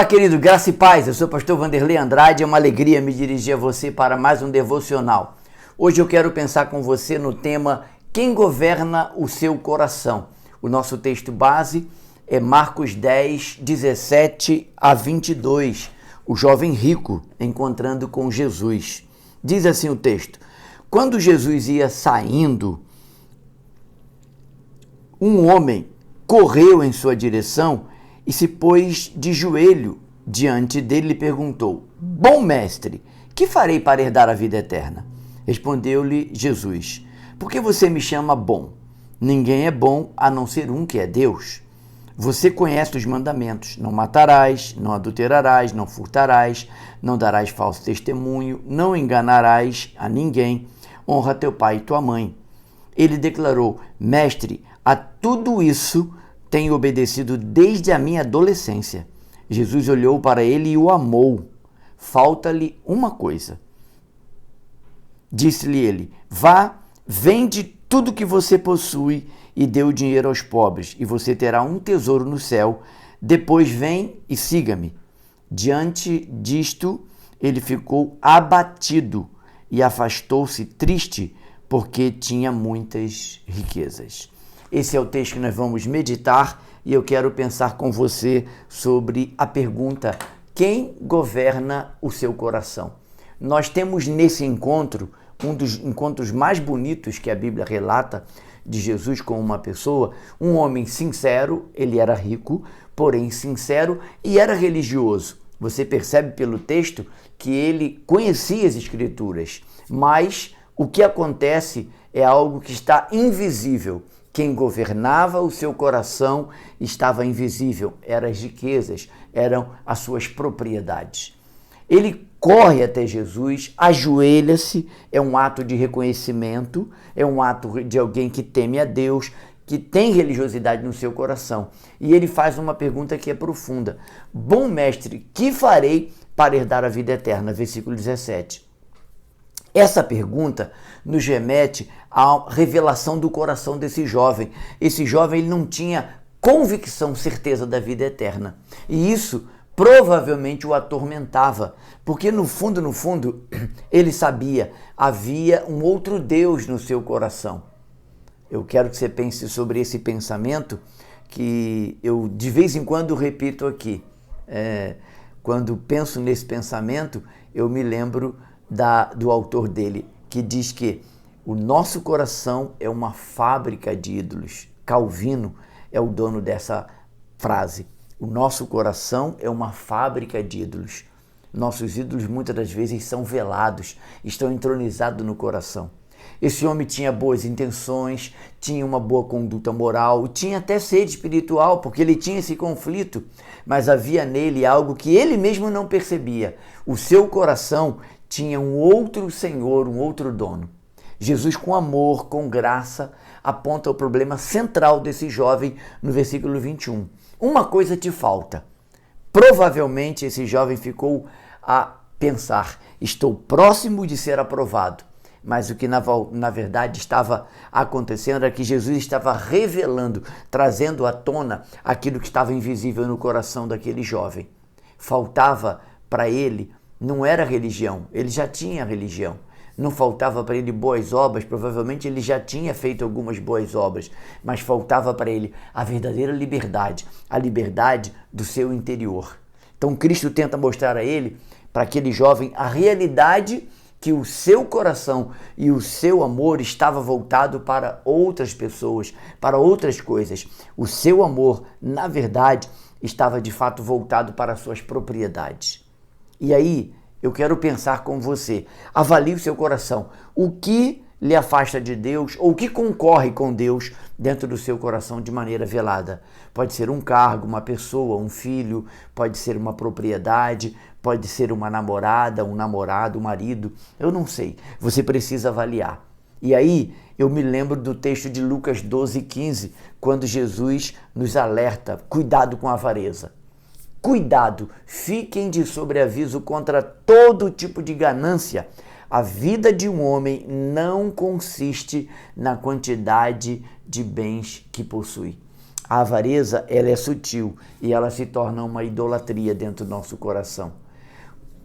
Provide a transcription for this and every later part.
Olá, querido, graça e paz, eu sou o pastor Vanderlei Andrade, é uma alegria me dirigir a você para mais um devocional. Hoje eu quero pensar com você no tema Quem governa o seu coração? O nosso texto base é Marcos 10, 17 a 22, o jovem rico encontrando com Jesus. Diz assim o texto: quando Jesus ia saindo, um homem correu em sua direção e se pôs de joelho diante dele e lhe perguntou: Bom mestre, que farei para herdar a vida eterna? Respondeu-lhe Jesus: Por que você me chama bom? Ninguém é bom a não ser um que é Deus. Você conhece os mandamentos: não matarás, não adulterarás, não furtarás, não darás falso testemunho, não enganarás a ninguém, honra teu pai e tua mãe. Ele declarou: Mestre, a tudo isso tenho obedecido desde a minha adolescência. Jesus olhou para ele e o amou. Falta-lhe uma coisa. Disse-lhe ele: Vá, vende tudo que você possui e dê o dinheiro aos pobres, e você terá um tesouro no céu. Depois vem e siga-me. Diante disto, ele ficou abatido e afastou-se triste, porque tinha muitas riquezas. Esse é o texto que nós vamos meditar e eu quero pensar com você sobre a pergunta: quem governa o seu coração? Nós temos nesse encontro, um dos encontros mais bonitos que a Bíblia relata de Jesus com uma pessoa, um homem sincero. Ele era rico, porém sincero, e era religioso. Você percebe pelo texto que ele conhecia as Escrituras, mas o que acontece é algo que está invisível. Quem governava o seu coração estava invisível, eram as riquezas, eram as suas propriedades. Ele corre até Jesus, ajoelha-se, é um ato de reconhecimento, é um ato de alguém que teme a Deus, que tem religiosidade no seu coração. E ele faz uma pergunta que é profunda: Bom mestre, que farei para herdar a vida eterna? Versículo 17. Essa pergunta nos remete à revelação do coração desse jovem. Esse jovem ele não tinha convicção, certeza da vida eterna. E isso provavelmente o atormentava, porque no fundo, ele sabia, havia um outro Deus no seu coração. Eu quero que você pense sobre esse pensamento que eu de vez em quando repito aqui. Quando penso nesse pensamento, eu me lembro do autor dele, que diz que o nosso coração é uma fábrica de ídolos. Calvino é o dono dessa frase. O nosso coração é uma fábrica de ídolos. Nossos ídolos muitas das vezes são velados, estão entronizados no coração. Esse homem tinha boas intenções, tinha uma boa conduta moral, tinha até sede espiritual, porque ele tinha esse conflito, mas havia nele algo que ele mesmo não percebia. O seu coração tinha um outro Senhor, um outro dono. Jesus, com amor, com graça, aponta o problema central desse jovem no versículo 21. Uma coisa te falta. Provavelmente esse jovem ficou a pensar: estou próximo de ser aprovado. Mas o que na verdade estava acontecendo era que Jesus estava revelando, trazendo à tona aquilo que estava invisível no coração daquele jovem. Faltava para ele, não era religião, ele já tinha religião. Não faltava para ele boas obras, provavelmente ele já tinha feito algumas boas obras, mas faltava para ele a verdadeira liberdade, a liberdade do seu interior. Então Cristo tenta mostrar a ele, para aquele jovem, a realidade que o seu coração e o seu amor estava voltado para outras pessoas, para outras coisas. O seu amor, na verdade, estava de fato voltado para as suas propriedades. E aí, eu quero pensar com você. Avalie o seu coração. O que lhe afasta de Deus ou o que concorre com Deus dentro do seu coração de maneira velada? Pode ser um cargo, uma pessoa, um filho, pode ser uma propriedade, pode ser uma namorada, um namorado, um marido. Eu não sei. Você precisa avaliar. E aí, eu me lembro do texto de Lucas 12:15, quando Jesus nos alerta: cuidado com a avareza. Cuidado, fiquem de sobreaviso contra todo tipo de ganância. A vida de um homem não consiste na quantidade de bens que possui. A avareza, ela é sutil e ela se torna uma idolatria dentro do nosso coração.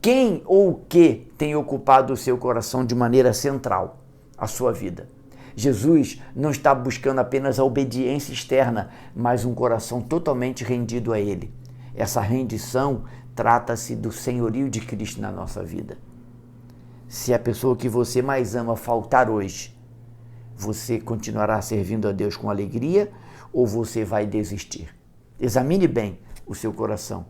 Quem ou o que tem ocupado o seu coração de maneira central? A sua vida. Jesus não está buscando apenas a obediência externa, mas um coração totalmente rendido a Ele. Essa rendição trata-se do senhorio de Cristo na nossa vida. Se a pessoa que você mais ama faltar hoje, você continuará servindo a Deus com alegria ou você vai desistir? Examine bem o seu coração.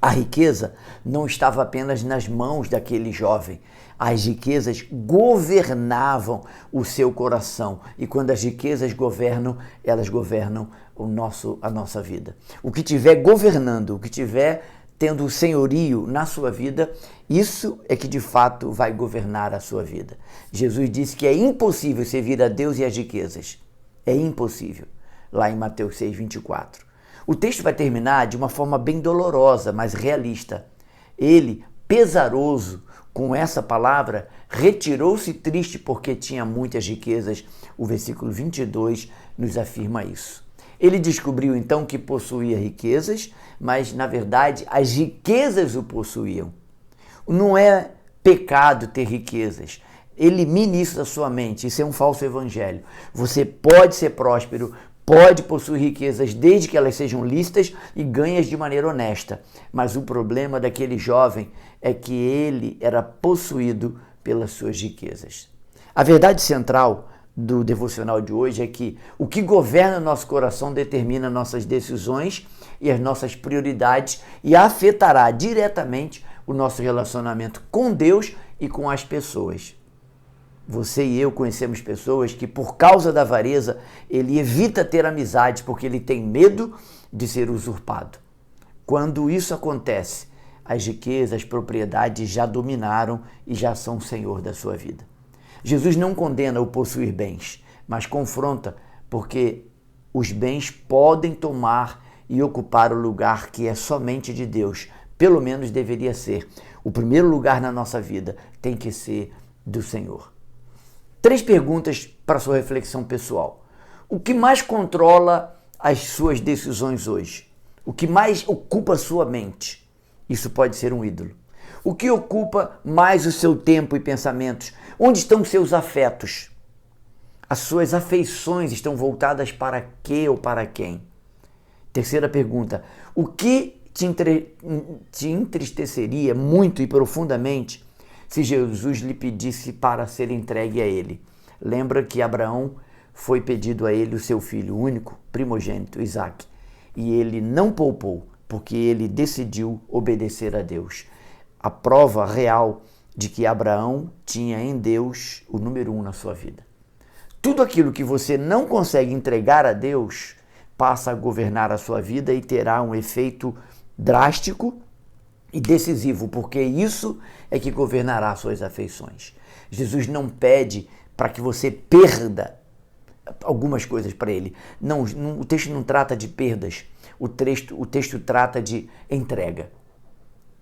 A riqueza não estava apenas nas mãos daquele jovem. As riquezas governavam o seu coração. E quando as riquezas governam, elas governam a nossa vida. O que estiver governando, o que estiver tendo o senhorio na sua vida, isso é que de fato vai governar a sua vida. Jesus disse que é impossível servir a Deus e as riquezas. É impossível. Lá em Mateus 6:24. O texto vai terminar de uma forma bem dolorosa, mas realista. Ele, pesaroso com essa palavra, retirou-se triste porque tinha muitas riquezas. O versículo 22 nos afirma isso. Ele descobriu então que possuía riquezas, mas na verdade as riquezas o possuíam. Não é pecado ter riquezas. Elimine isso da sua mente, isso é um falso evangelho. Você pode ser próspero, pode possuir riquezas desde que elas sejam lícitas e ganhas de maneira honesta. Mas o problema daquele jovem é que ele era possuído pelas suas riquezas. A verdade central do devocional de hoje é que o que governa nosso coração determina nossas decisões e as nossas prioridades e afetará diretamente o nosso relacionamento com Deus e com as pessoas. Você e eu conhecemos pessoas que, por causa da avareza, ele evita ter amizades porque ele tem medo de ser usurpado. Quando isso acontece, as riquezas, as propriedades já dominaram e já são o senhor da sua vida. Jesus não condena o possuir bens, mas confronta, porque os bens podem tomar e ocupar o lugar que é somente de Deus. Pelo menos deveria ser. O primeiro lugar na nossa vida tem que ser do Senhor. 3 perguntas para sua reflexão pessoal. O que mais controla as suas decisões hoje? O que mais ocupa sua mente? Isso pode ser um ídolo. O que ocupa mais o seu tempo e pensamentos? Onde estão seus afetos? As suas afeições estão voltadas para quê ou para quem? Terceira pergunta. O que te entristeceria muito e profundamente se Jesus lhe pedisse para ser entregue a ele? Lembra que Abraão foi pedido a ele o seu filho único, primogênito, Isaque, e ele não poupou, porque ele decidiu obedecer a Deus. A prova real de que Abraão tinha em Deus o número 1 na sua vida. Tudo aquilo que você não consegue entregar a Deus passa a governar a sua vida e terá um efeito drástico e decisivo, porque isso é que governará suas afeições. Jesus não pede para que você perda algumas coisas para ele. Não, o texto não trata de perdas, o texto trata de entrega.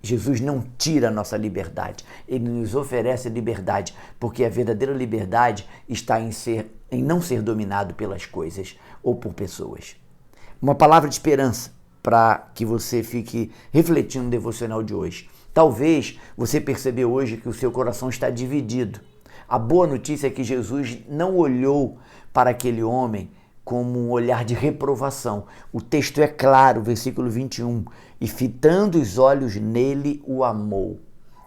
Jesus não tira a nossa liberdade, ele nos oferece liberdade, porque a verdadeira liberdade está em não ser dominado pelas coisas ou por pessoas. Uma palavra de esperança para que você fique refletindo no devocional de hoje. Talvez você percebeu hoje que o seu coração está dividido. A boa notícia é que Jesus não olhou para aquele homem como um olhar de reprovação. O texto é claro, versículo 21. E fitando os olhos nele, o amou.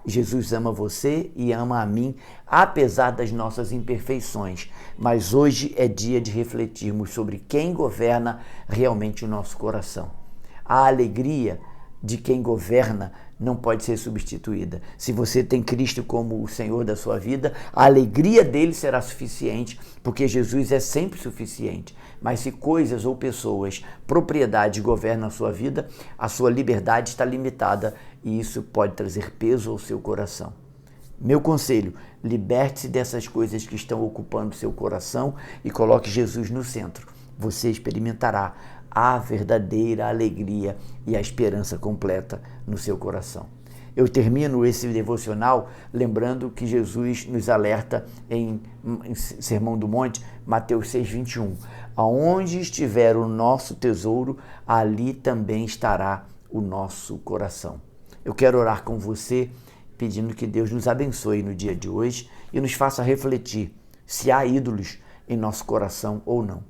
Jesus ama você e ama a mim, apesar das nossas imperfeições. Mas hoje é dia de refletirmos sobre quem governa realmente o nosso coração. A alegria de quem governa não pode ser substituída. Se você tem Cristo como o Senhor da sua vida, a alegria dele será suficiente, porque Jesus é sempre suficiente. Mas se coisas ou pessoas, propriedades governam a sua vida, a sua liberdade está limitada e isso pode trazer peso ao seu coração. Meu conselho, liberte-se dessas coisas que estão ocupando seu coração e coloque Jesus no centro. Você experimentará a verdadeira alegria e a esperança completa no seu coração. Eu termino esse devocional lembrando que Jesus nos alerta em Sermão do Monte, Mateus 6:21. Aonde estiver o nosso tesouro, ali também estará o nosso coração. Eu quero orar com você, pedindo que Deus nos abençoe no dia de hoje e nos faça refletir se há ídolos em nosso coração ou não.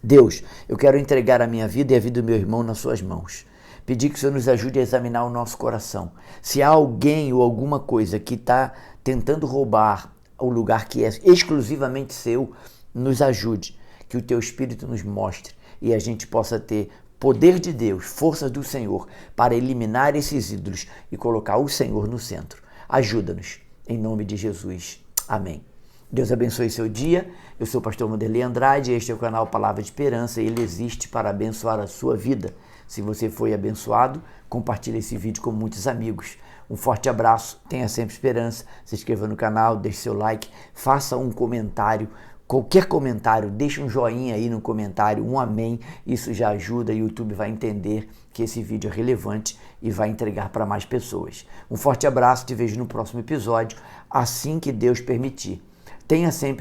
Deus, eu quero entregar a minha vida e a vida do meu irmão nas suas mãos. Pedir que o Senhor nos ajude a examinar o nosso coração. Se há alguém ou alguma coisa que está tentando roubar o lugar que é exclusivamente seu, nos ajude. Que o Teu Espírito nos mostre e a gente possa ter poder de Deus, forças do Senhor, para eliminar esses ídolos e colocar o Senhor no centro. Ajuda-nos, em nome de Jesus. Amém. Deus abençoe seu dia. Eu sou o pastor Vanderlei Andrade, este é o canal Palavra de Esperança e ele existe para abençoar a sua vida. Se você foi abençoado, compartilhe esse vídeo com muitos amigos. Um forte abraço, tenha sempre esperança, se inscreva no canal, deixe seu like, faça um comentário, qualquer comentário, deixe um joinha aí no comentário, um amém, isso já ajuda, o YouTube vai entender que esse vídeo é relevante e vai entregar para mais pessoas. Um forte abraço, te vejo no próximo episódio, assim que Deus permitir. Tenha sempre